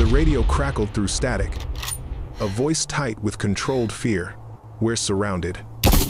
The radio crackled through static. A voice tight with controlled fear. "We're surrounded.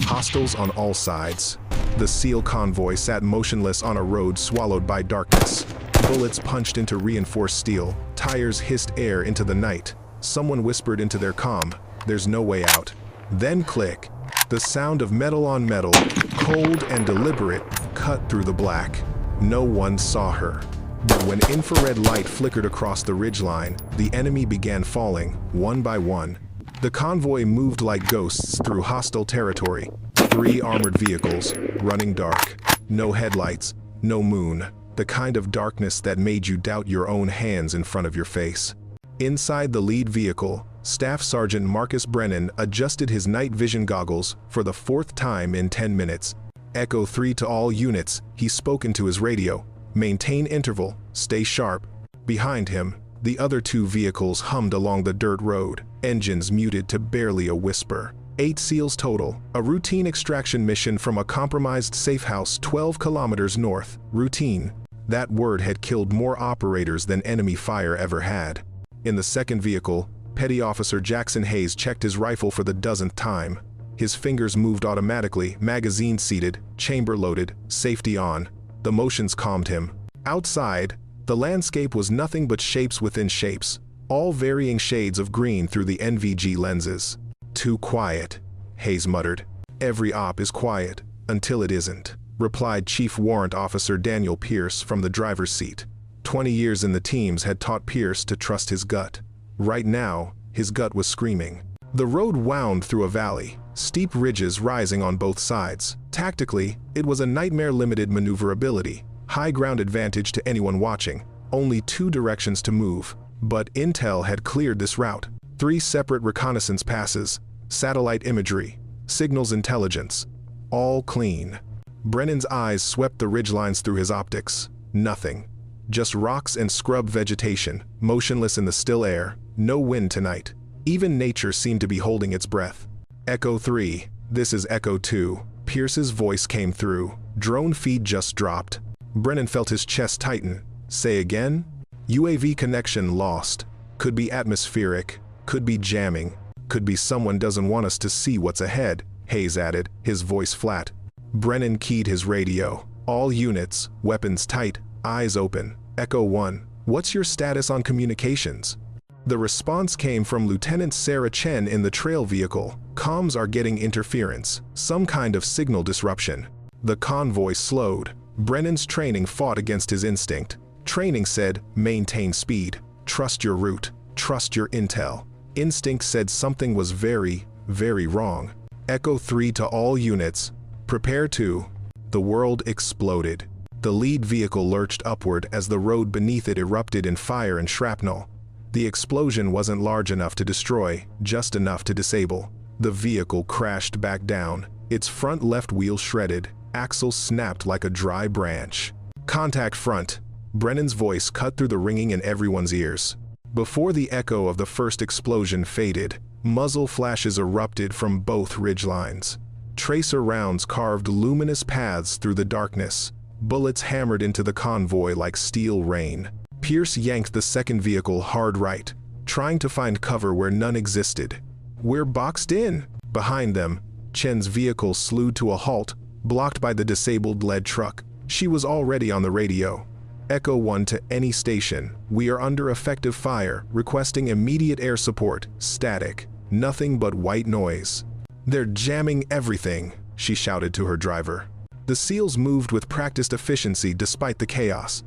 Hostiles on all sides." The SEAL convoy sat motionless on a road swallowed by darkness. Bullets punched into reinforced steel. Tires hissed air into the night. Someone whispered into their comm, "There's no way out." Then click. The sound of metal on metal, cold and deliberate, cut through the black. No one saw her. But when infrared light flickered across the ridgeline, the enemy began falling, one by one. The convoy moved like ghosts through hostile territory. 3 armored vehicles, running dark. No headlights, no moon. The kind of darkness that made you doubt your own hands in front of your face. Inside the lead vehicle, Staff Sergeant Marcus Brennan adjusted his night vision goggles for the 4th time in 10 minutes. "Echo 3 to all units," he spoke into his radio. "Maintain interval, stay sharp." Behind him, the other 2 vehicles hummed along the dirt road, engines muted to barely a whisper. 8 SEALs total, a routine extraction mission from a compromised safe house 12 kilometers north. Routine. That word had killed more operators than enemy fire ever had. In the second vehicle, Petty Officer Jackson Hayes checked his rifle for the 10th time. His fingers moved automatically, magazine seated, chamber loaded, safety on. The motions calmed him. Outside, the landscape was nothing but shapes within shapes, all varying shades of green through the NVG lenses. "Too quiet," Hayes muttered. "Every op is quiet, until it isn't," replied Chief Warrant Officer Daniel Pierce from the driver's seat. 20 years in the teams had taught Pierce to trust his gut. Right now, his gut was screaming. The road wound through a valley, steep ridges rising on both sides. Tactically, it was a nightmare-limited maneuverability, high ground advantage to anyone watching, only 2 directions to move. But intel had cleared this route. 3 separate reconnaissance passes, satellite imagery, signals intelligence, all clean. Brennan's eyes swept the ridgelines through his optics. Nothing. Just rocks and scrub vegetation, motionless in the still air, no wind tonight. Even nature seemed to be holding its breath. "Echo 3, this is Echo 2, Pierce's voice came through. Drone feed just dropped. Brennan felt his chest tighten. "Say again?" "UAV connection lost. Could be atmospheric, could be jamming, could be someone doesn't want us to see what's ahead," Hayes added, his voice flat. Brennan keyed his radio. "All units, weapons tight, eyes open. Echo 1, what's your status on communications?" The response came from Lieutenant Sarah Chen in the trail vehicle. "Comms are getting interference, some kind of signal disruption." The convoy slowed. Brennan's training fought against his instinct. Training said, maintain speed, trust your route, trust your intel. Instinct said something was very, very wrong. "Echo 3 to all units, prepare to..." The world exploded. The lead vehicle lurched upward as the road beneath it erupted in fire and shrapnel. The explosion wasn't large enough to destroy, just enough to disable. The vehicle crashed back down, its front left wheel shredded, axle snapped like a dry branch. "Contact front." Brennan's voice cut through the ringing in everyone's ears. Before the echo of the first explosion faded, muzzle flashes erupted from both ridgelines. Tracer rounds carved luminous paths through the darkness. Bullets hammered into the convoy like steel rain. Pierce yanked the second vehicle hard right, trying to find cover where none existed. "We're boxed in." Behind them, Chen's vehicle slewed to a halt, blocked by the disabled lead truck. She was already on the radio. "Echo 1 to any station. We are under effective fire, requesting immediate air support. Static. Nothing but white noise." "They're jamming everything," she shouted to her driver. The SEALs moved with practiced efficiency despite the chaos.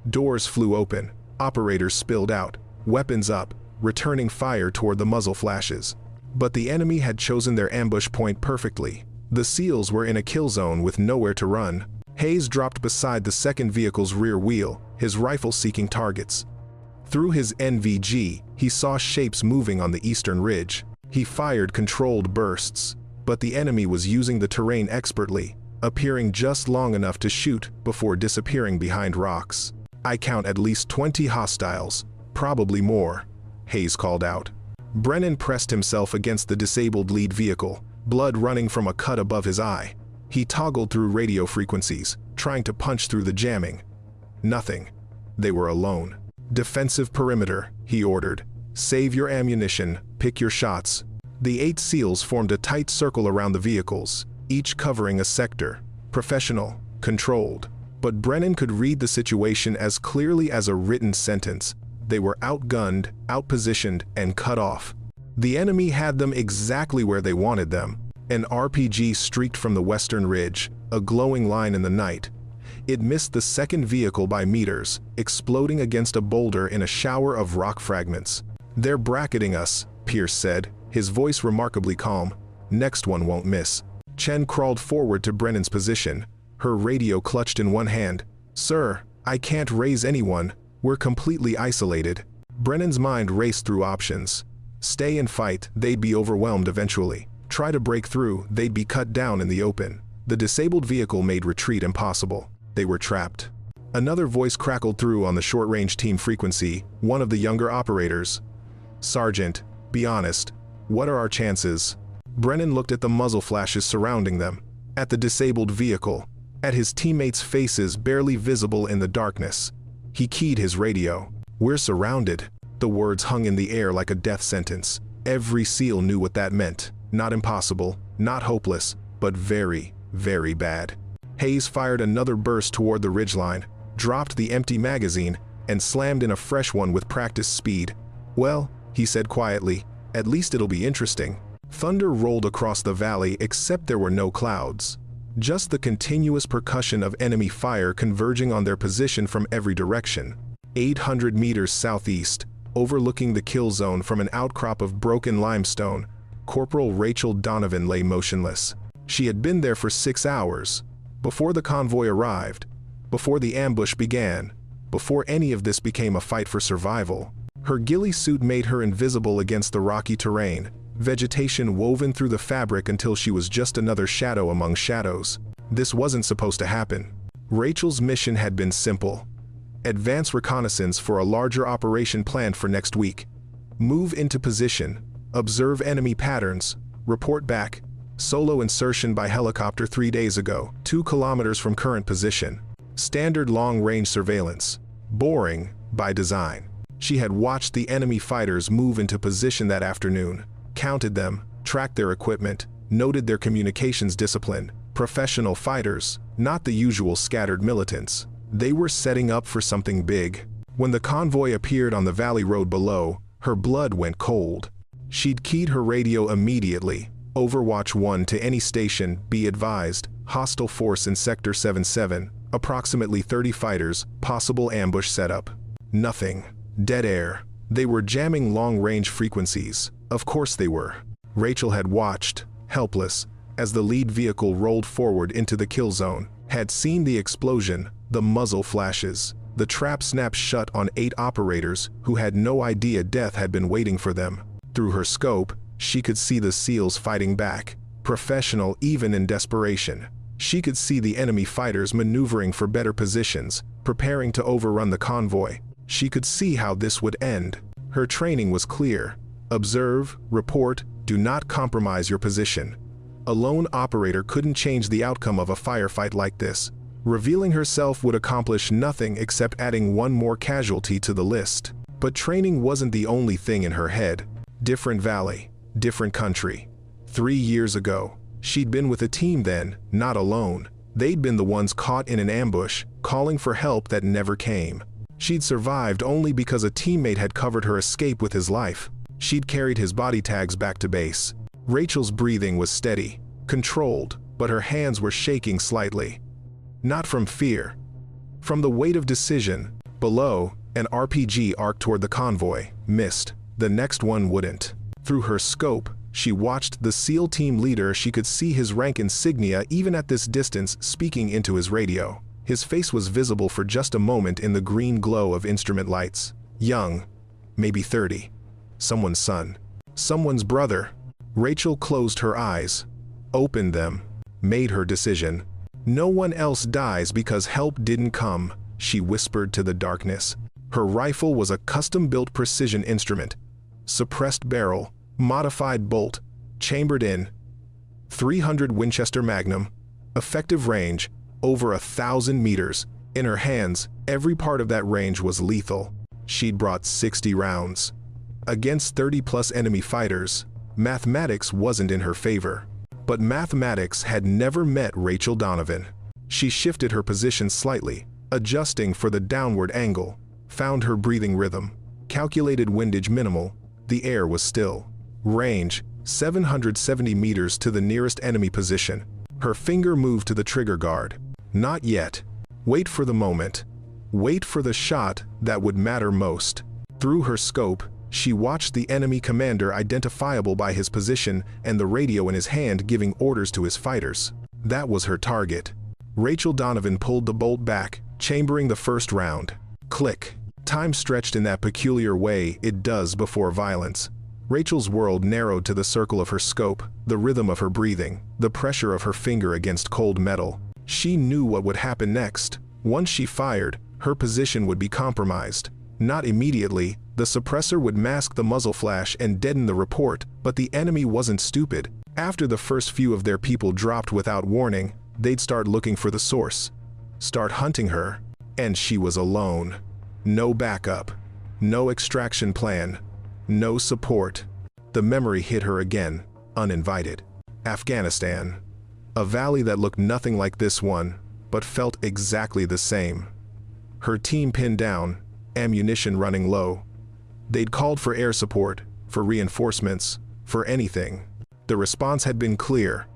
Doors flew open, operators spilled out, weapons up, returning fire toward the muzzle flashes. But the enemy had chosen their ambush point perfectly. The SEALs were in a kill zone with nowhere to run. Hayes dropped beside the second vehicle's rear wheel, his rifle seeking targets. Through his NVG, he saw shapes moving on the eastern ridge. He fired controlled bursts, but the enemy was using the terrain expertly, appearing just long enough to shoot before disappearing behind rocks. "I count at least 20 hostiles, probably more," Hayes called out. Brennan pressed himself against the disabled lead vehicle, blood running from a cut above his eye. He toggled through radio frequencies, trying to punch through the jamming. Nothing. They were alone. "Defensive perimeter," he ordered. "Save your ammunition, pick your shots." The 8 SEALs formed a tight circle around the vehicles, each covering a sector. Professional, controlled. But Brennan could read the situation as clearly as a written sentence. They were outgunned, outpositioned, and cut off. The enemy had them exactly where they wanted them. An RPG streaked from the western ridge, a glowing line in the night. It missed the second vehicle by meters, exploding against a boulder in a shower of rock fragments. "They're bracketing us," Pierce said, his voice remarkably calm. "Next one won't miss." Chen crawled forward to Brennan's position, her radio clutched in one hand. "Sir, I can't raise anyone. We're completely isolated." Brennan's mind raced through options. Stay and fight, they'd be overwhelmed eventually. Try to break through, they'd be cut down in the open. The disabled vehicle made retreat impossible. They were trapped. Another voice crackled through on the short-range team frequency, one of the younger operators. "Sergeant, be honest. What are our chances?" Brennan looked at the muzzle flashes surrounding them, at the disabled vehicle, at his teammates' faces barely visible in the darkness. He keyed his radio. "We're surrounded." The words hung in the air like a death sentence. Every SEAL knew what that meant. Not impossible, not hopeless, but very, very bad. Hayes fired another burst toward the ridgeline, dropped the empty magazine, and slammed in a fresh one with practiced speed. "Well," he said quietly, "at least it'll be interesting." Thunder rolled across the valley except there were no clouds. Just the continuous percussion of enemy fire converging on their position from every direction. 800 meters southeast, overlooking the kill zone from an outcrop of broken limestone, Corporal Rachel Donovan lay motionless. She had been there for 6 hours, before the convoy arrived, before the ambush began, before any of this became a fight for survival. Her ghillie suit made her invisible against the rocky terrain, vegetation woven through the fabric until she was just another shadow among shadows. This wasn't supposed to happen. Rachel's mission had been simple. Advance reconnaissance for a larger operation planned for next week. Move into position, observe enemy patterns, report back. Solo insertion by helicopter 3 days ago, 2 kilometers from current position. Standard long-range surveillance. Boring, by design. She had watched the enemy fighters move into position that afternoon, counted them, tracked their equipment, noted their communications discipline. Professional fighters, not the usual scattered militants. They were setting up for something big. When the convoy appeared on the valley road below, her blood went cold. She'd keyed her radio immediately. Overwatch 1 to any station, be advised, hostile force in Sector 77, approximately 30 fighters, possible ambush setup. Nothing. Dead air. They were jamming long-range frequencies. Of course they were. Rachel had watched, helpless, as the lead vehicle rolled forward into the kill zone, had seen the explosion, the muzzle flashes. The trap snapped shut on 8 operators who had no idea death had been waiting for them. Through her scope, she could see the SEALs fighting back, professional even in desperation. She could see the enemy fighters maneuvering for better positions, preparing to overrun the convoy. She could see how this would end. Her training was clear. Observe, report, do not compromise your position. A lone operator couldn't change the outcome of a firefight like this. Revealing herself would accomplish nothing except adding one more casualty to the list. But training wasn't the only thing in her head. Different valley, different country. 3 years ago, she'd been with a team then, not alone. They'd been the ones caught in an ambush, calling for help that never came. She'd survived only because a teammate had covered her escape with his life. She'd carried his body tags back to base. Rachel's breathing was steady, controlled, but her hands were shaking slightly. Not from fear. From the weight of decision. Below, an RPG arced toward the convoy, missed. The next one wouldn't. Through her scope, she watched the SEAL team leader. She could see his rank insignia even at this distance, speaking into his radio. His face was visible for just a moment in the green glow of instrument lights. Young, maybe 30. Someone's son. Someone's brother. Rachel closed her eyes, opened them, made her decision. No one else dies because help didn't come, she whispered to the darkness. Her rifle was a custom-built precision instrument. Suppressed barrel, modified bolt, chambered in. 300 Winchester Magnum. Effective range, over 1,000 meters. In her hands, every part of that range was lethal. She'd brought 60 rounds. Against 30-plus enemy fighters, mathematics wasn't in her favor. But mathematics had never met Rachel Donovan. She shifted her position slightly, adjusting for the downward angle, found her breathing rhythm, calculated windage minimal, the air was still. Range, 770 meters to the nearest enemy position. Her finger moved to the trigger guard. Not yet. Wait for the moment. Wait for the shot that would matter most. Through her scope, she watched the enemy commander identifiable by his position and the radio in his hand giving orders to his fighters. That was her target. Rachel Donovan pulled the bolt back, chambering the first round. Click. Time stretched in that peculiar way it does before violence. Rachel's world narrowed to the circle of her scope, the rhythm of her breathing, the pressure of her finger against cold metal. She knew what would happen next. Once she fired, her position would be compromised. Not immediately, the suppressor would mask the muzzle flash and deaden the report, but the enemy wasn't stupid. After the first few of their people dropped without warning, they'd start looking for the source, start hunting her, and she was alone. No backup, no extraction plan, no support. The memory hit her again, uninvited. Afghanistan. A valley that looked nothing like this one, but felt exactly the same. Her team pinned down, ammunition running low. They'd called for air support, for reinforcements, for anything. The response had been clear.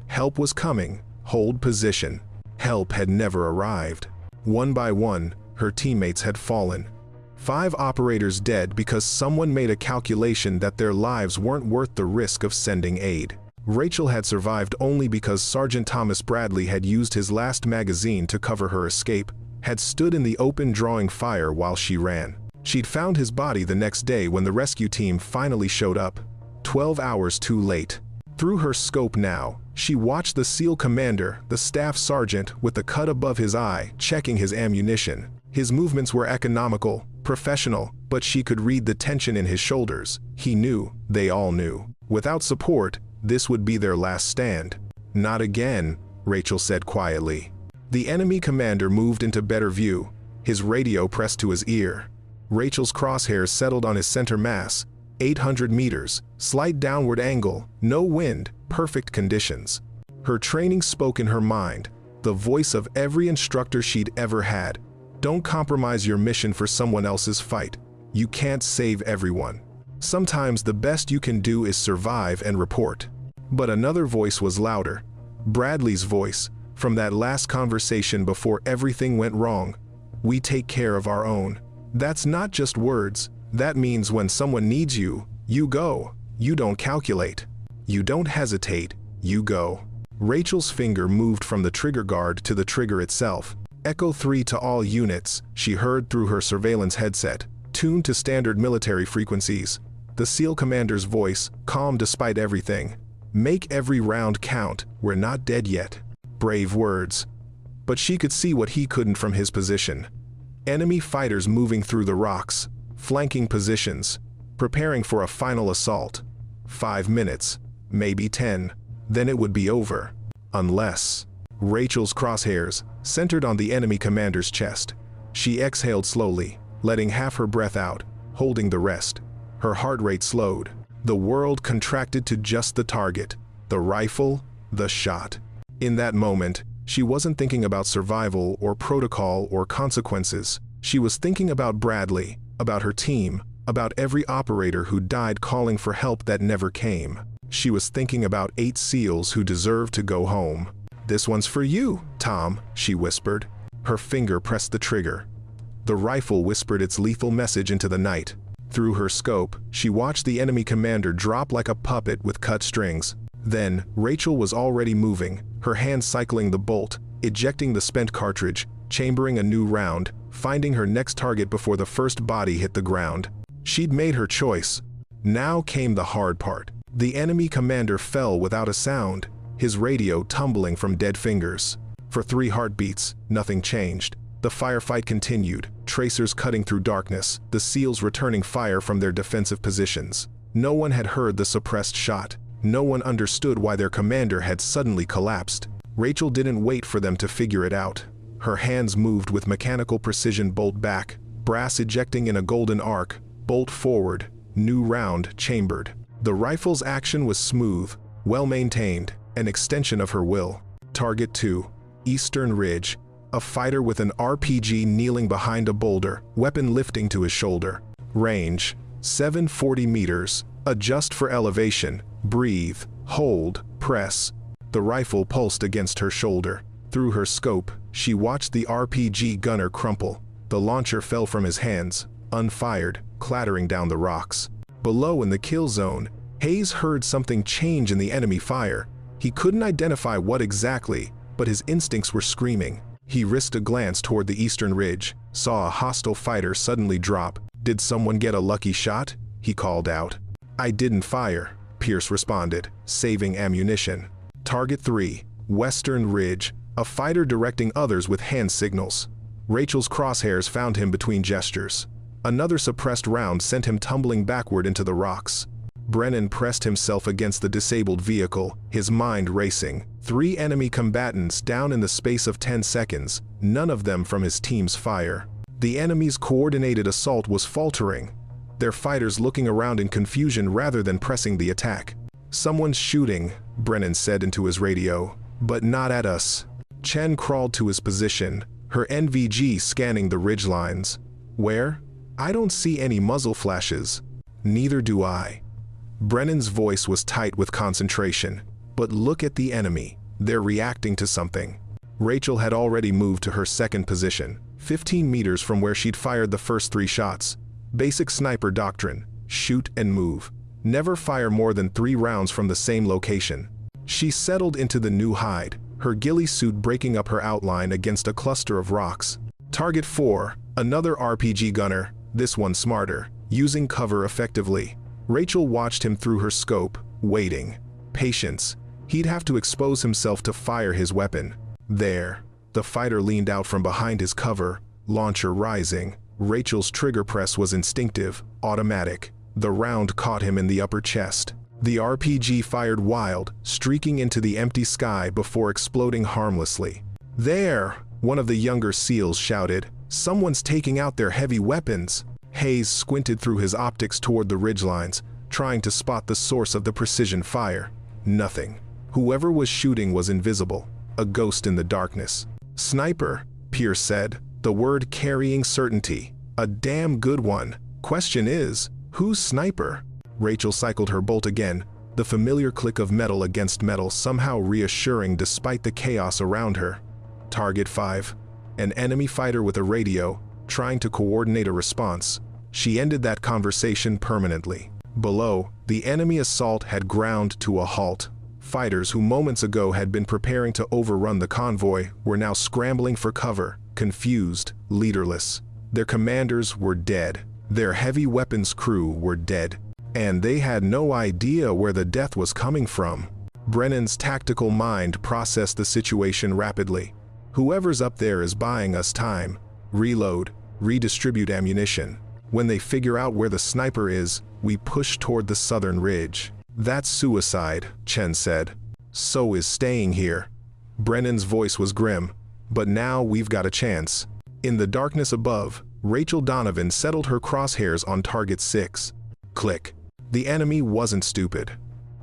Help was coming, hold position. Help had never arrived. One by one, her teammates had fallen. 5 operators dead because someone made a calculation that their lives weren't worth the risk of sending aid. Rachel had survived only because Sergeant Thomas Bradley had used his last magazine to cover her escape, had stood in the open drawing fire while she ran. She'd found his body the next day when the rescue team finally showed up, 12 hours too late. Through her scope now, she watched the SEAL commander, the staff sergeant with the cut above his eye, checking his ammunition. His movements were economical, professional, but she could read the tension in his shoulders. He knew, they all knew. Without support, this would be their last stand. Not again, Rachel said quietly. The enemy commander moved into better view, his radio pressed to his ear. Rachel's crosshairs settled on his center mass, 800 meters, slight downward angle, no wind, perfect conditions. Her training spoke in her mind, the voice of every instructor she'd ever had. Don't compromise your mission for someone else's fight. You can't save everyone. Sometimes the best you can do is survive and report. But another voice was louder. Bradley's voice, from that last conversation before everything went wrong. We take care of our own. That's not just words. That means when someone needs you, you go. You don't calculate. You don't hesitate. You go. Rachel's finger moved from the trigger guard to the trigger itself. Echo 3 to all units, she heard through her surveillance headset, tuned to standard military frequencies. The SEAL commander's voice, calm despite everything. Make every round count, we're not dead yet. Brave words. But she could see what he couldn't from his position. Enemy fighters moving through the rocks, flanking positions, preparing for a final assault. 5 minutes, maybe 10, then it would be over. Unless... Rachel's crosshairs, centered on the enemy commander's chest. She exhaled slowly, letting half her breath out, holding the rest. Her heart rate slowed. The world contracted to just the target, the rifle, the shot. In that moment, she wasn't thinking about survival or protocol or consequences. She was thinking about Bradley, about her team, about every operator who died calling for help that never came. She was thinking about 8 SEALs who deserved to go home. This one's for you, Tom, she whispered. Her finger pressed the trigger. The rifle whispered its lethal message into the night. Through her scope, she watched the enemy commander drop like a puppet with cut strings. Then, Rachel was already moving, her hand cycling the bolt, ejecting the spent cartridge, chambering a new round, finding her next target before the first body hit the ground. She'd made her choice. Now came the hard part. The enemy commander fell without a sound, his radio tumbling from dead fingers. For 3 heartbeats, nothing changed. The firefight continued, tracers cutting through darkness, the SEALs returning fire from their defensive positions. No one had heard the suppressed shot. No one understood why their commander had suddenly collapsed. Rachel didn't wait for them to figure it out. Her hands moved with mechanical precision, bolt back, brass ejecting in a golden arc, bolt forward, new round chambered. The rifle's action was smooth, well-maintained, an extension of her will. Target 2. Eastern Ridge. A fighter with an RPG kneeling behind a boulder, weapon lifting to his shoulder. Range, 740 meters. Adjust for elevation. Breathe, hold, press. The rifle pulsed against her shoulder. Through her scope, she watched the RPG gunner crumple. The launcher fell from his hands, unfired, clattering down the rocks. Below in the kill zone, Hayes heard something change in the enemy fire. He couldn't identify what exactly, but his instincts were screaming. He risked a glance toward the eastern ridge, saw a hostile fighter suddenly drop. "Did someone get a lucky shot?" he called out. "I didn't fire," Pierce responded, saving ammunition. Target 3. Western Ridge. A fighter directing others with hand signals. Rachel's crosshairs found him between gestures. Another suppressed round sent him tumbling backward into the rocks. Brennan pressed himself against the disabled vehicle, his mind racing. 3 enemy combatants down in the space of 10 seconds, none of them from his team's fire. The enemy's coordinated assault was faltering, their fighters looking around in confusion rather than pressing the attack. "Someone's shooting," Brennan said into his radio, "but not at us." Chen crawled to his position, her NVG scanning the ridgelines. "Where? I don't see any muzzle flashes." "Neither do I." Brennan's voice was tight with concentration. "But look at the enemy. They're reacting to something." Rachel had already moved to her second position, 15 meters from where she'd fired the first 3 shots. Basic sniper doctrine: shoot and move. Never fire more than 3 rounds from the same location. She settled into the new hide, her ghillie suit breaking up her outline against a cluster of rocks. Target 4. Another RPG gunner, this one smarter, using cover effectively. Rachel watched him through her scope, waiting. Patience. He'd have to expose himself to fire his weapon. There. The fighter leaned out from behind his cover, launcher rising. Rachel's trigger press was instinctive, automatic. The round caught him in the upper chest. The RPG fired wild, streaking into the empty sky before exploding harmlessly. "There!" one of the younger SEALs shouted. "Someone's taking out their heavy weapons." Hayes squinted through his optics toward the ridgelines, trying to spot the source of the precision fire. Nothing. Whoever was shooting was invisible, a ghost in the darkness. "Sniper," Pierce said, the word carrying certainty. "A damn good one. Question is, who's sniper?" Rachel cycled her bolt again, the familiar click of metal against metal somehow reassuring despite the chaos around her. Target 5. An enemy fighter with a radio, trying to coordinate a response. She ended that conversation permanently. Below, the enemy assault had ground to a halt. Fighters who moments ago had been preparing to overrun the convoy were now scrambling for cover, confused, leaderless. Their commanders were dead. Their heavy weapons crew were dead. And they had no idea where the death was coming from. Brennan's tactical mind processed the situation rapidly. Whoever's up there is buying us time. Reload, redistribute ammunition. When they figure out where the sniper is, we push toward the southern ridge. "That's suicide," Chen said. "So is staying here." Brennan's voice was grim. "But now we've got a chance." In the darkness above, Rachel Donovan settled her crosshairs on target 6. Click. The enemy wasn't stupid.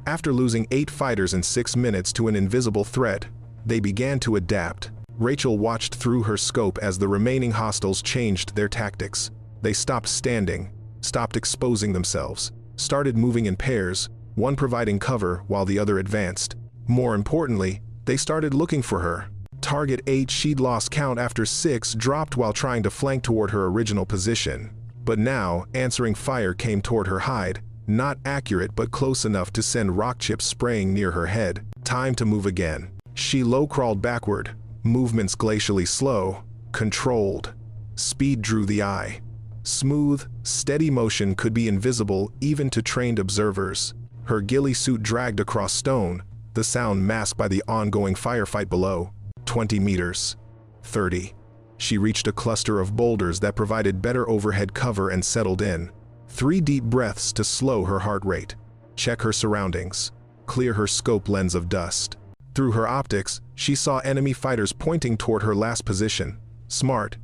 After losing 8 fighters in 6 minutes to an invisible threat, they began to adapt. Rachel watched through her scope as the remaining hostiles changed their tactics. They stopped standing, stopped exposing themselves, started moving in pairs, one providing cover while the other advanced. More importantly, they started looking for her. Target 8, she'd lost count after 6, dropped while trying to flank toward her original position. But now, answering fire came toward her hide, not accurate but close enough to send rock chips spraying near her head. Time to move again. She low-crawled backward, movements glacially slow, controlled. Speed drew the eye. Smooth, steady motion could be invisible even to trained observers. Her ghillie suit dragged across stone, the sound masked by the ongoing firefight below. 20 meters. 30. She reached a cluster of boulders that provided better overhead cover and settled in. 3 deep breaths to slow her heart rate. Check her surroundings. Clear her scope lens of dust. Through her optics, she saw enemy fighters pointing toward her last position. Smart.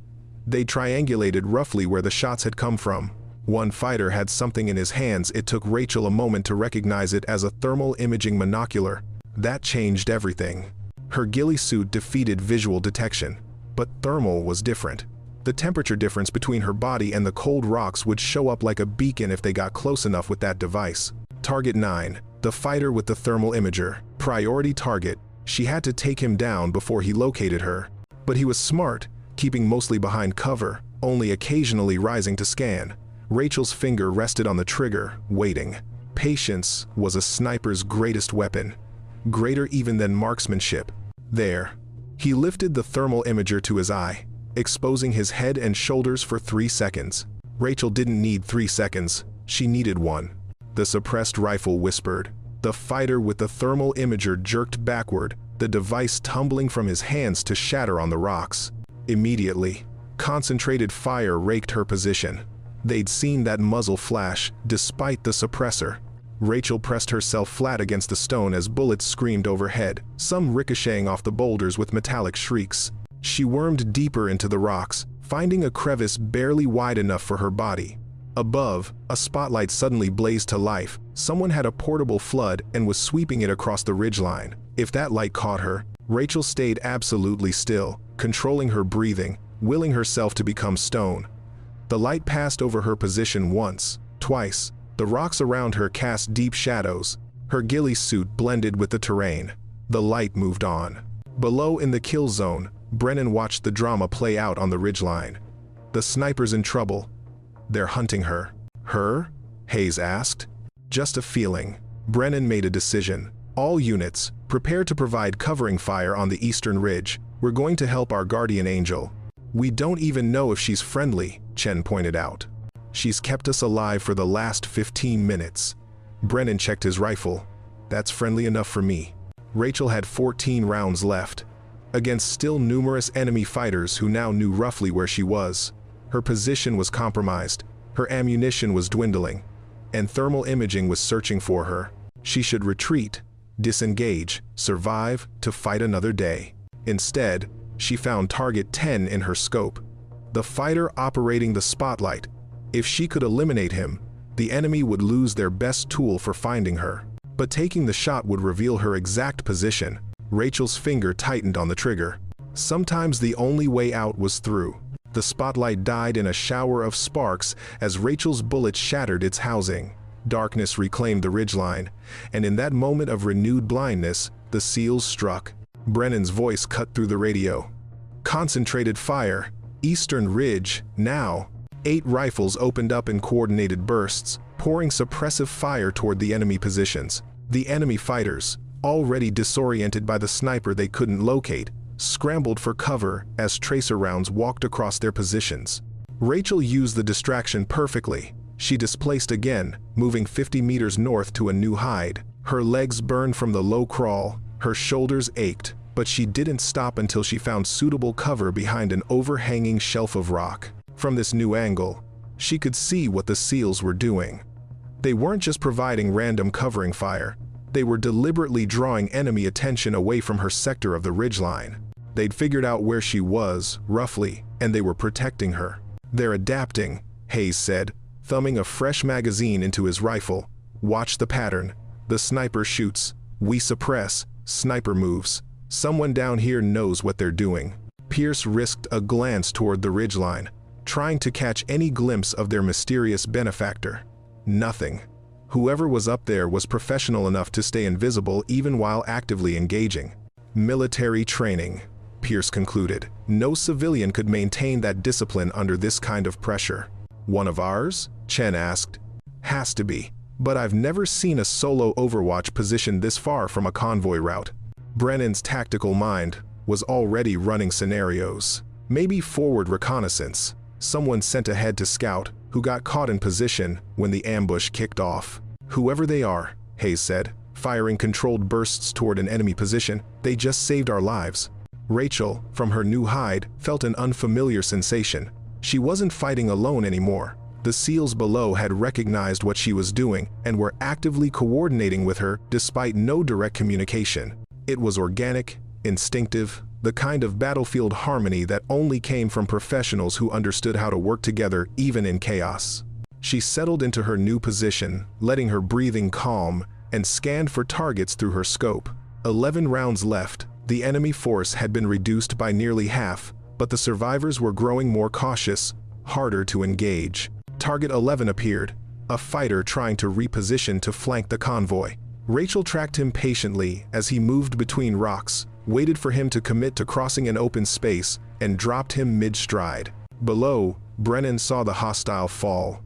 They triangulated roughly where the shots had come from. One fighter had something in his hands. It took Rachel a moment to recognize it as a thermal imaging monocular. That changed everything. Her ghillie suit defeated visual detection, but thermal was different. The temperature difference between her body and the cold rocks would show up like a beacon if they got close enough with that device. Target 9, the fighter with the thermal imager. Priority target. She had to take him down before he located her. But he was smart, keeping mostly behind cover, only occasionally rising to scan. Rachel's finger rested on the trigger, waiting. Patience was a sniper's greatest weapon, greater even than marksmanship. There. He lifted the thermal imager to his eye, exposing his head and shoulders for 3 seconds. Rachel didn't need 3 seconds, she needed 1. The suppressed rifle whispered. The fighter with the thermal imager jerked backward, the device tumbling from his hands to shatter on the rocks. Immediately, concentrated fire raked her position. They'd seen that muzzle flash, despite the suppressor. Rachel pressed herself flat against the stone as bullets screamed overhead, some ricocheting off the boulders with metallic shrieks. She wormed deeper into the rocks, finding a crevice barely wide enough for her body. Above, a spotlight suddenly blazed to life. Someone had a portable flood and was sweeping it across the ridgeline. If that light caught her, Rachel stayed absolutely still, controlling her breathing, willing herself to become stone. The light passed over her position once, twice. The rocks around her cast deep shadows. Her ghillie suit blended with the terrain. The light moved on. Below in the kill zone, Brennan watched the drama play out on the ridgeline. The sniper's in trouble. They're hunting her. Her? Hayes asked. Just a feeling. Brennan made a decision. All units, prepare to provide covering fire on the eastern ridge. We're going to help our guardian angel. We don't even know if she's friendly, Chen pointed out. She's kept us alive for the last 15 minutes. Brennan checked his rifle. That's friendly enough for me. Rachel had 14 rounds left, against still numerous enemy fighters who now knew roughly where she was. Her position was compromised, her ammunition was dwindling, and thermal imaging was searching for her. She should retreat, disengage, survive to fight another day. Instead, she found target 10 in her scope. The fighter operating the spotlight. If she could eliminate him, the enemy would lose their best tool for finding her. But taking the shot would reveal her exact position. Rachel's finger tightened on the trigger. Sometimes the only way out was through. The spotlight died in a shower of sparks as Rachel's bullet shattered its housing. Darkness reclaimed the ridgeline, and in that moment of renewed blindness, the seals struck. Brennan's voice cut through the radio. Concentrated fire. Eastern Ridge, now. 8 rifles opened up in coordinated bursts, pouring suppressive fire toward the enemy positions. The enemy fighters, already disoriented by the sniper they couldn't locate, scrambled for cover as tracer rounds walked across their positions. Rachel used the distraction perfectly. She displaced again, moving 50 meters north to a new hide. Her legs burned from the low crawl, her shoulders ached, but she didn't stop until she found suitable cover behind an overhanging shelf of rock. From this new angle, she could see what the SEALs were doing. They weren't just providing random covering fire, they were deliberately drawing enemy attention away from her sector of the ridgeline. They'd figured out where she was, roughly, and they were protecting her. They're adapting, Hayes said, thumbing a fresh magazine into his rifle. Watch the pattern. The sniper shoots. We suppress. Sniper moves. Someone down here knows what they're doing. Pierce risked a glance toward the ridgeline, trying to catch any glimpse of their mysterious benefactor. Nothing. Whoever was up there was professional enough to stay invisible even while actively engaging. Military training, Pierce concluded. No civilian could maintain that discipline under this kind of pressure. One of ours? Chen asked. Has to be. But I've never seen a solo Overwatch positioned this far from a convoy route. Brennan's tactical mind was already running scenarios. Maybe forward reconnaissance. Someone sent ahead to scout, who got caught in position when the ambush kicked off. Whoever they are, Hayes said, firing controlled bursts toward an enemy position, they just saved our lives. Rachel, from her new hide, felt an unfamiliar sensation. She wasn't fighting alone anymore. The SEALs below had recognized what she was doing and were actively coordinating with her despite no direct communication. It was organic, instinctive, the kind of battlefield harmony that only came from professionals who understood how to work together even in chaos. She settled into her new position, letting her breathing calm, and scanned for targets through her scope. 11 rounds left. The enemy force had been reduced by nearly half, but the survivors were growing more cautious, harder to engage. Target 11 appeared, a fighter trying to reposition to flank the convoy. Rachel tracked him patiently as he moved between rocks, waited for him to commit to crossing an open space, and dropped him mid-stride. Below, Brennan saw the hostile fall.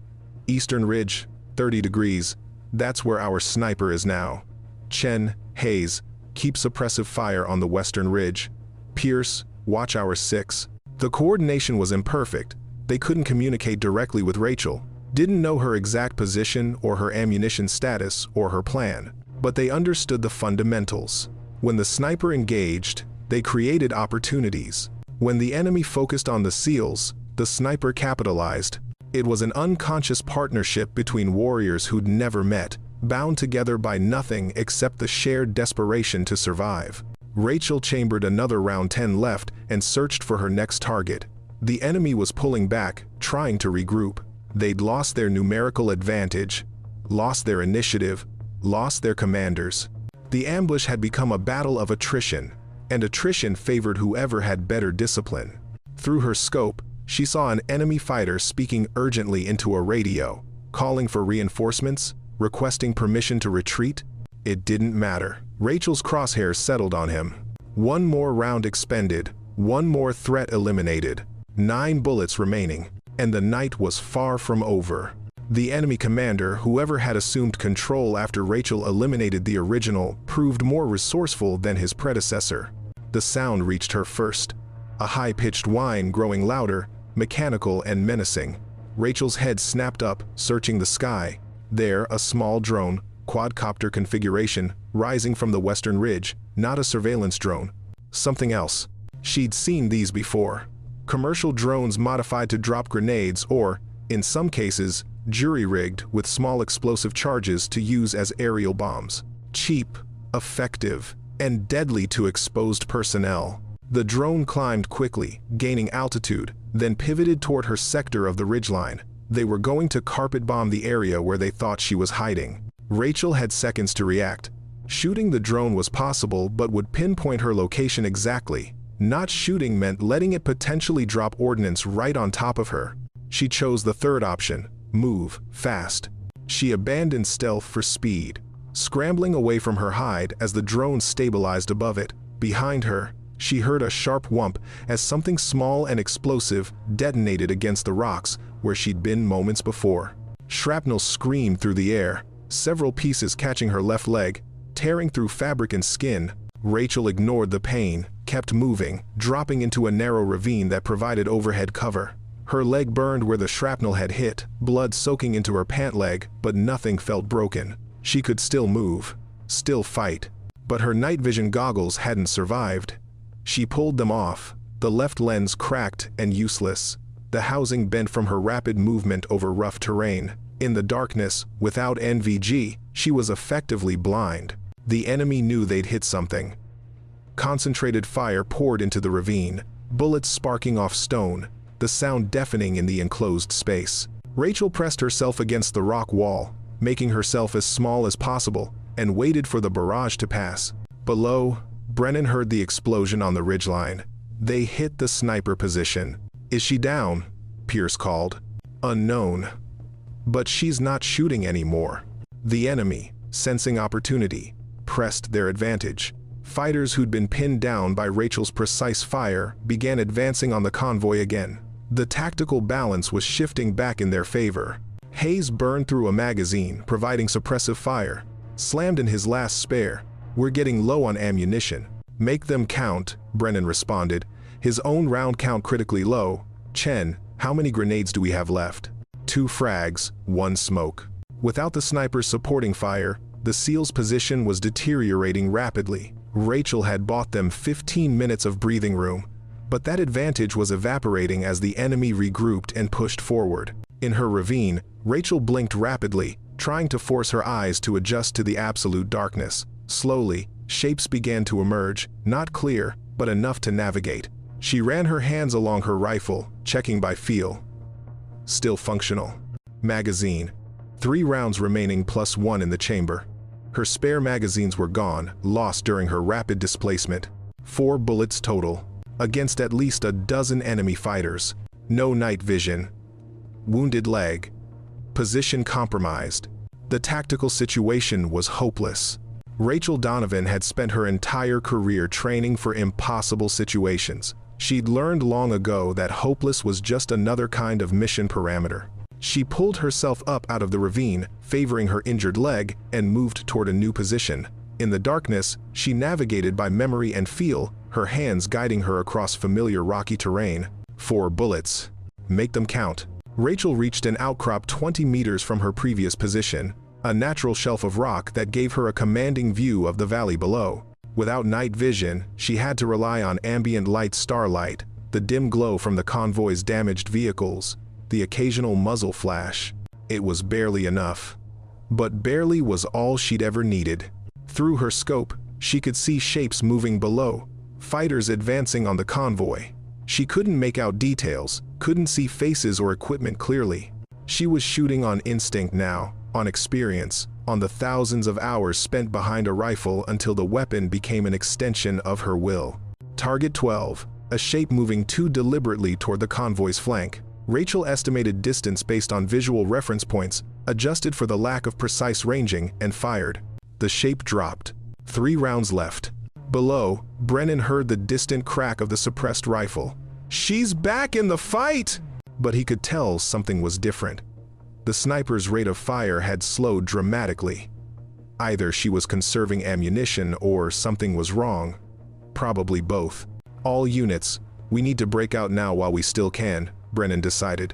Eastern ridge, 30 degrees. That's where our sniper is now. Chen, Hayes, keep suppressive fire on the western ridge. Pierce, watch our 6. The coordination was imperfect. They couldn't communicate directly with Rachel, didn't know her exact position or her ammunition status or her plan, but they understood the fundamentals. When the sniper engaged, they created opportunities. When the enemy focused on the SEALs, the sniper capitalized. It was an unconscious partnership between warriors who'd never met, bound together by nothing except the shared desperation to survive. Rachel chambered another round 10 left and searched for her next target. The enemy was pulling back, trying to regroup. They'd lost their numerical advantage, lost their initiative, lost their commanders. The ambush had become a battle of attrition, and attrition favored whoever had better discipline. Through her scope, she saw an enemy fighter speaking urgently into a radio, calling for reinforcements, requesting permission to retreat. It didn't matter. Rachel's crosshairs settled on him. One more round expended, one more threat eliminated. 9 bullets remaining, and the night was far from over. The enemy commander, whoever had assumed control after Rachel eliminated the original, proved more resourceful than his predecessor. The sound reached her first, a high-pitched whine growing louder, mechanical and menacing. Rachel's head snapped up, searching the sky. There, a small drone, quadcopter configuration, rising from the western ridge, not a surveillance drone. Something else. She'd seen these before. Commercial drones modified to drop grenades or, in some cases, jury-rigged with small explosive charges to use as aerial bombs. Cheap, effective, and deadly to exposed personnel. The drone climbed quickly, gaining altitude, then pivoted toward her sector of the ridgeline. They were going to carpet bomb the area where they thought she was hiding. Rachel had seconds to react. Shooting the drone was possible but would pinpoint her location exactly. Not shooting meant letting it potentially drop ordnance right on top of her. She chose the third option, move, fast. She abandoned stealth for speed, scrambling away from her hide as the drone stabilized above it. Behind her, she heard a sharp whump as something small and explosive detonated against the rocks where she'd been moments before. Shrapnel screamed through the air, several pieces catching her left leg, tearing through fabric and skin. Rachel ignored the pain, kept moving, dropping into a narrow ravine that provided overhead cover. Her leg burned where the shrapnel had hit, blood soaking into her pant leg, but nothing felt broken. She could still move, still fight, but her night vision goggles hadn't survived. She pulled them off, the left lens cracked and useless. The housing bent from her rapid movement over rough terrain. In the darkness, without NVG, she was effectively blind. The enemy knew they'd hit something. Concentrated fire poured into the ravine, bullets sparking off stone, the sound deafening in the enclosed space. Rachel pressed herself against the rock wall, making herself as small as possible, and waited for the barrage to pass. Below, Brennan heard the explosion on the ridgeline. They hit the sniper position. "Is she down?" Pierce called. "Unknown. But she's not shooting anymore." The enemy, sensing opportunity, pressed their advantage. Fighters who'd been pinned down by Rachel's precise fire began advancing on the convoy again. The tactical balance was shifting back in their favor. Hayes burned through a magazine, providing suppressive fire. Slammed in his last spare. "We're getting low on ammunition." "Make them count," Brennan responded, his own round count critically low. "Chen, how many grenades do we have left?" 2 frags, 1 smoke. Without the sniper's supporting fire, the SEAL's position was deteriorating rapidly. Rachel had bought them 15 minutes of breathing room, but that advantage was evaporating as the enemy regrouped and pushed forward. In her ravine, Rachel blinked rapidly, trying to force her eyes to adjust to the absolute darkness. Slowly, shapes began to emerge, not clear, but enough to navigate. She ran her hands along her rifle, checking by feel. Still functional. Magazine. 3 rounds remaining plus 1 in the chamber. Her spare magazines were gone, lost during her rapid displacement. 4 bullets total, against at least a dozen enemy fighters. No night vision. Wounded leg. Position compromised. The tactical situation was hopeless. Rachel Donovan had spent her entire career training for impossible situations. She'd learned long ago that hopeless was just another kind of mission parameter. She pulled herself up out of the ravine, favoring her injured leg, and moved toward a new position. In the darkness, she navigated by memory and feel, her hands guiding her across familiar rocky terrain. 4 bullets. Make them count. Rachel reached an outcrop 20 meters from her previous position, a natural shelf of rock that gave her a commanding view of the valley below. Without night vision, she had to rely on ambient light starlight, the dim glow from the convoy's damaged vehicles, the occasional muzzle flash. It was barely enough. But barely was all she'd ever needed. Through her scope, she could see shapes moving below, fighters advancing on the convoy. She couldn't make out details, couldn't see faces or equipment clearly. She was shooting on instinct now, on experience, on the thousands of hours spent behind a rifle until the weapon became an extension of her will. Target 12, a shape moving too deliberately toward the convoy's flank. Rachel estimated distance based on visual reference points, adjusted for the lack of precise ranging, and fired. The shape dropped. 3 rounds left. Below, Brennan heard the distant crack of the suppressed rifle. "She's back in the fight!" But he could tell something was different. The sniper's rate of fire had slowed dramatically. Either she was conserving ammunition or something was wrong. Probably both. "All units, we need to break out now while we still can," Brennan decided.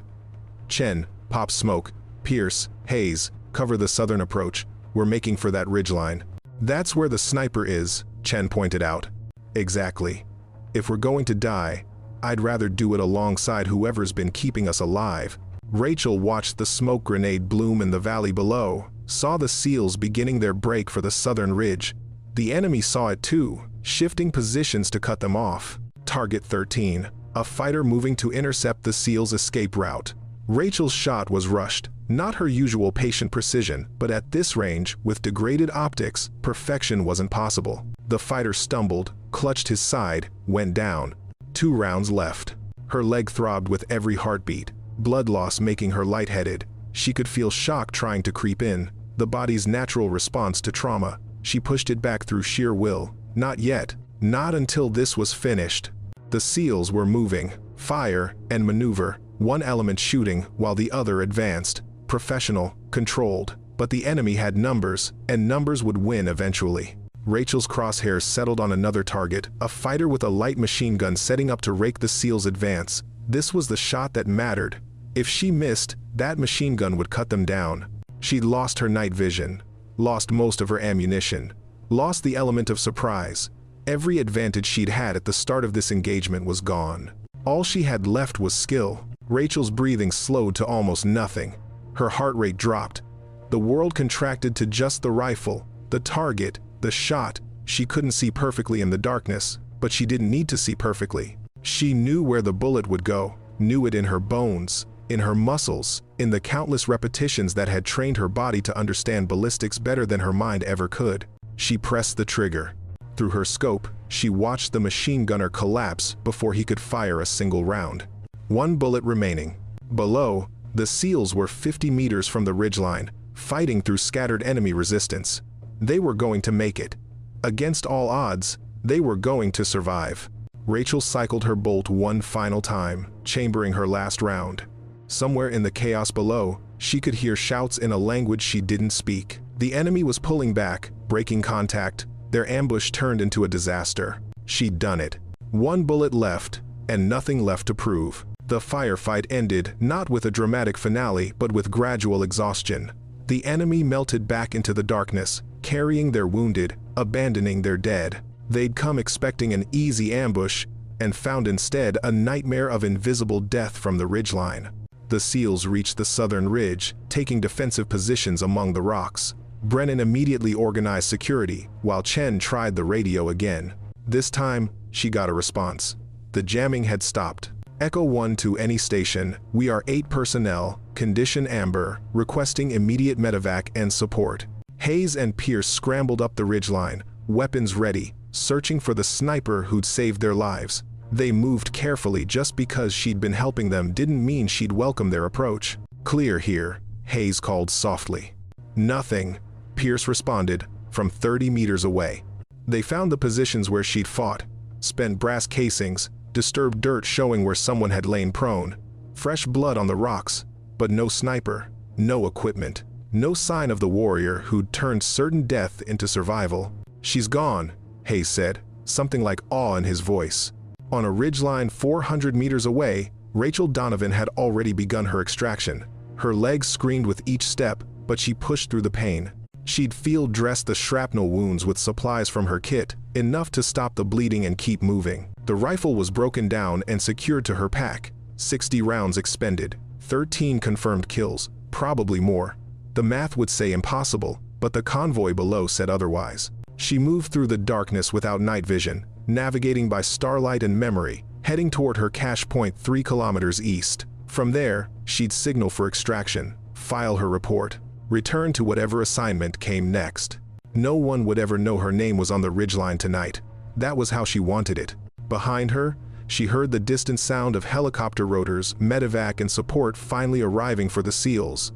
"Chen, pop smoke. Pierce, Hayes, cover the southern approach. We're making for that ridgeline." "That's where the sniper is," Chen pointed out. "Exactly. If we're going to die, I'd rather do it alongside whoever's been keeping us alive." Rachel watched the smoke grenade bloom in the valley below, saw the SEALs beginning their break for the southern ridge. The enemy saw it too, shifting positions to cut them off. Target 13, a fighter moving to intercept the SEALs' escape route. Rachel's shot was rushed, not her usual patient precision, but at this range, with degraded optics, perfection wasn't possible. The fighter stumbled, clutched his side, went down. 2 rounds left. Her leg throbbed with every heartbeat, blood loss making her lightheaded. She could feel shock trying to creep in, the body's natural response to trauma. She pushed it back through sheer will. Not yet. Not until this was finished. The SEALs were moving, fire and maneuver, one element shooting while the other advanced. Professional, controlled, but the enemy had numbers, and numbers would win eventually. Rachel's crosshairs settled on another target, a fighter with a light machine gun setting up to rake the SEALs' advance. This was the shot that mattered. If she missed, that machine gun would cut them down. She'd lost her night vision, lost most of her ammunition, lost the element of surprise. Every advantage she'd had at the start of this engagement was gone. All she had left was skill. Rachel's breathing slowed to almost nothing. Her heart rate dropped. The world contracted to just the rifle, the target, the shot. She couldn't see perfectly in the darkness, but she didn't need to see perfectly. She knew where the bullet would go, knew it in her bones, in her muscles, in the countless repetitions that had trained her body to understand ballistics better than her mind ever could. She pressed the trigger. Through her scope, she watched the machine gunner collapse before he could fire a single round. 1 bullet remaining. Below, the SEALs were 50 meters from the ridgeline, fighting through scattered enemy resistance. They were going to make it. Against all odds, they were going to survive. Rachel cycled her bolt one final time, chambering her last round. Somewhere in the chaos below, she could hear shouts in a language she didn't speak. The enemy was pulling back, breaking contact. Their ambush turned into a disaster. She'd done it. 1 bullet left, and nothing left to prove. The firefight ended not with a dramatic finale, but with gradual exhaustion. The enemy melted back into the darkness, carrying their wounded, abandoning their dead. They'd come expecting an easy ambush, and found instead a nightmare of invisible death from the ridgeline. The SEALs reached the southern ridge, taking defensive positions among the rocks. Brennan immediately organized security, while Chen tried the radio again. This time, she got a response. The jamming had stopped. Echo 1 to any station, we are 8 personnel, condition amber, requesting immediate medevac and support. Hayes and Pierce scrambled up the ridgeline, weapons ready, searching for the sniper who'd saved their lives. They moved carefully. Just because she'd been helping them didn't mean she'd welcome their approach. Clear here, Hayes called softly. Nothing, Pierce responded, from 30 meters away. They found the positions where she'd fought, spent brass casings, disturbed dirt showing where someone had lain prone, fresh blood on the rocks, but no sniper, no equipment, no sign of the warrior who'd turned certain death into survival. She's gone, Hayes said, something like awe in his voice. On a ridgeline 400 meters away, Rachel Donovan had already begun her extraction. Her legs screamed with each step, but she pushed through the pain. She'd field-dressed the shrapnel wounds with supplies from her kit, enough to stop the bleeding and keep moving. The rifle was broken down and secured to her pack. 60 rounds expended, 13 confirmed kills, probably more. The math would say impossible, but the convoy below said otherwise. She moved through the darkness without night vision, navigating by starlight and memory, heading toward her cache point 3 kilometers east. From there, she'd signal for extraction, file her report, return to whatever assignment came next. No one would ever know her name was on the ridgeline tonight. That was how she wanted it. Behind her, she heard the distant sound of helicopter rotors, medevac and support finally arriving for the SEALs.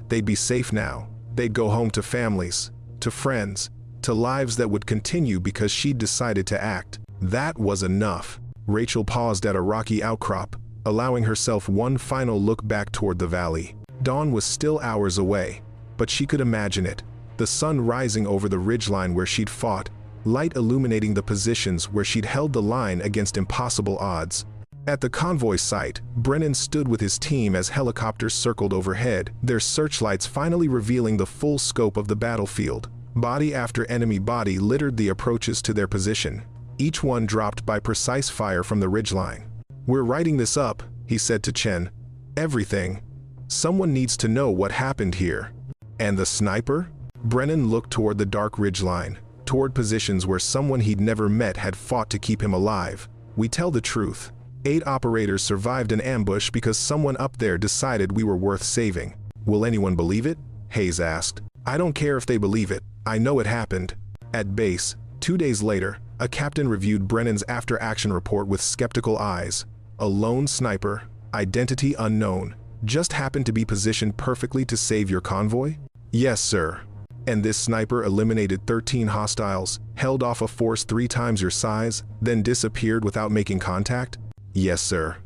They'd be safe now. They'd go home to families, to friends, to lives that would continue because she'd decided to act. That was enough. Rachel paused at a rocky outcrop, allowing herself one final look back toward the valley. Dawn was still hours away, but she could imagine it. The sun rising over the ridgeline where she'd fought, light illuminating the positions where she'd held the line against impossible odds. At the convoy site, Brennan stood with his team as helicopters circled overhead, their searchlights finally revealing the full scope of the battlefield. Body after enemy body littered the approaches to their position, each one dropped by precise fire from the ridgeline. "We're writing this up," he said to Chen. "Everything. Someone needs to know what happened here." "And the sniper?" Brennan looked toward the dark ridgeline, toward positions where someone he'd never met had fought to keep him alive. "We tell the truth. 8 operators survived an ambush because someone up there decided we were worth saving." "Will anyone believe it?" Hayes asked. "I don't care if they believe it. I know it happened." At base, 2 days later, a captain reviewed Brennan's after-action report with skeptical eyes. A lone sniper, identity unknown, just happened to be positioned perfectly to save your convoy? "Yes, sir." "And this sniper eliminated 13 hostiles, held off a force 3 times your size, then disappeared without making contact?" "Yes, sir."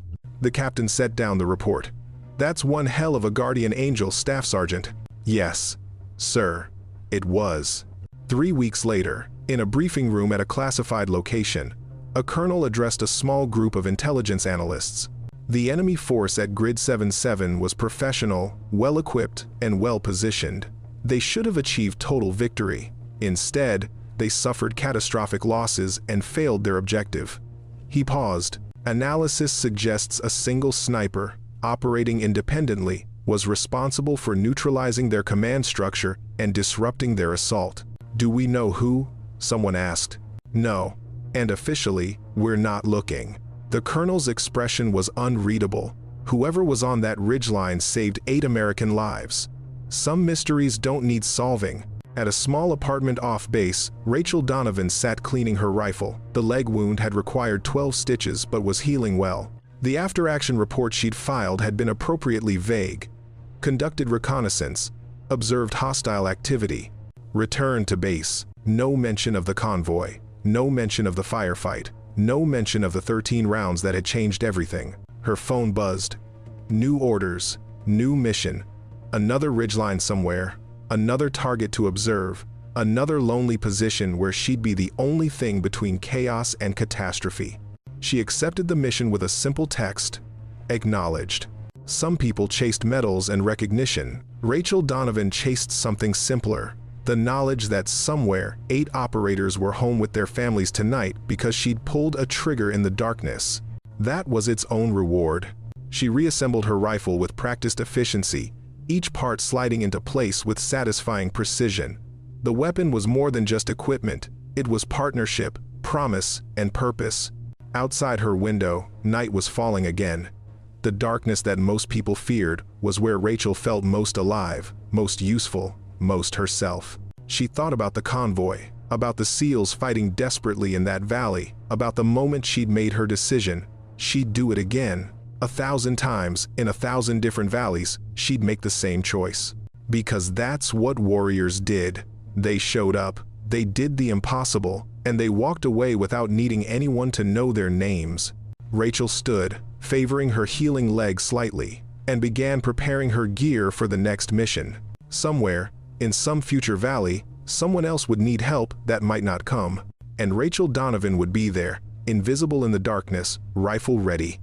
The captain set down the report. "That's one hell of a guardian angel, Staff Sergeant." "Yes, sir, it was." 3 weeks later, in a briefing room at a classified location, a colonel addressed a small group of intelligence analysts. The enemy force at Grid 77 was professional, well-equipped, and well-positioned. They should have achieved total victory. Instead, they suffered catastrophic losses and failed their objective. He paused. Analysis suggests a single sniper, operating independently, was responsible for neutralizing their command structure and disrupting their assault. "Do we know who?" someone asked. "No. And officially, we're not looking." The colonel's expression was unreadable. Whoever was on that ridgeline saved 8 American lives. Some mysteries don't need solving. At a small apartment off base, Rachel Donovan sat cleaning her rifle. The leg wound had required 12 stitches but was healing well. The after-action report she'd filed had been appropriately vague. Conducted reconnaissance. Observed hostile activity. Returned to base. No mention of the convoy. No mention of the firefight. No mention of the 13 rounds that had changed everything. Her phone buzzed. New orders. New mission. Another ridgeline somewhere. Another target to observe. Another lonely position where she'd be the only thing between chaos and catastrophe. She accepted the mission with a simple text. Acknowledged. Some people chased medals and recognition. Rachel Donovan chased something simpler. The knowledge that somewhere 8 operators were home with their families tonight because she'd pulled a trigger in the darkness. That was its own reward. She reassembled her rifle with practiced efficiency, each part sliding into place with satisfying precision. The weapon was more than just equipment. It was partnership, promise and purpose. Outside her window, night was falling again. The darkness that most people feared was where Rachel felt most alive, most useful, most herself. She thought about the convoy, about the SEALs fighting desperately in that valley, about the moment she'd made her decision. She'd do it again. 1,000 times, in 1,000 different valleys, she'd make the same choice. Because that's what warriors did. They showed up, they did the impossible, and they walked away without needing anyone to know their names. Rachel stood, favoring her healing leg slightly, and began preparing her gear for the next mission. Somewhere, in some future valley, someone else would need help that might not come, and Rachel Donovan would be there, invisible in the darkness, rifle ready.